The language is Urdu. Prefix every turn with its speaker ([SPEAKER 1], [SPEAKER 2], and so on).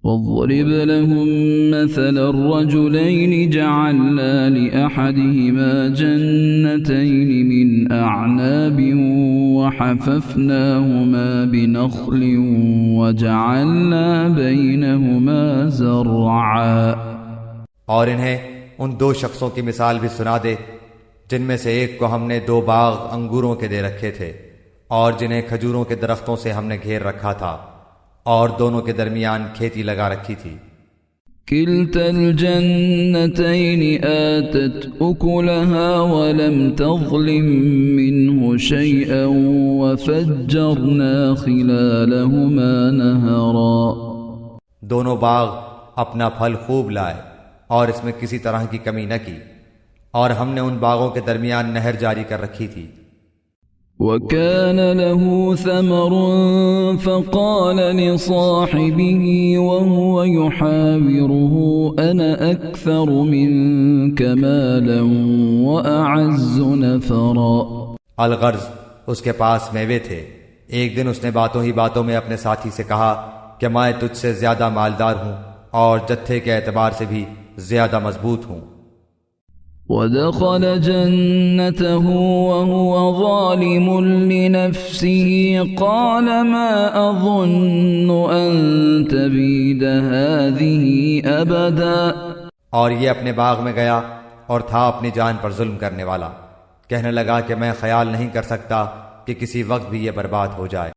[SPEAKER 1] واضرب لهم مثل الرجلين جعلنا لأحدهما جنتين من أعناب وحففناهما بنخل وجعلنا بينهما زرعا۔
[SPEAKER 2] اور انہیں ان دو شخصوں کی مثال بھی سنا دے جن میں سے ایک کو ہم نے 2 باغ انگوروں کے دے رکھے تھے اور جنہیں کھجوروں کے درختوں سے ہم نے گھیر رکھا تھا، اور دونوں کے درمیان کھیتی لگا رکھی تھی۔
[SPEAKER 1] كلتا الجنتين آتت أكلها ولم تظلم منه شيئا وفجرنا خلالهما نهرا۔
[SPEAKER 2] دونوں باغ اپنا پھل خوب لائے اور اس میں کسی طرح کی کمی نہ کی، اور ہم نے ان باغوں کے درمیان نہر جاری کر رکھی تھی۔
[SPEAKER 1] وكان له ثمر فقال لصاحبه وهو يحاوره أنا أكثر منك مالا وأعز نفرا۔
[SPEAKER 2] الغرض اس کے پاس میوے تھے۔ ایک دن اس نے باتوں ہی باتوں میں اپنے ساتھی سے کہا کہ میں تجھ سے زیادہ مالدار ہوں اور جتھے کے اعتبار سے بھی زیادہ مضبوط ہوں۔
[SPEAKER 1] ودخل جنته وهو ظالم لنفسه قال ما أظن أن تبيد هذه أبدا۔
[SPEAKER 2] اور یہ اپنے باغ میں گیا اور تھا اپنی جان پر ظلم کرنے والا، کہنے لگا کہ میں خیال نہیں کر سکتا کہ کسی وقت بھی یہ برباد ہو جائے۔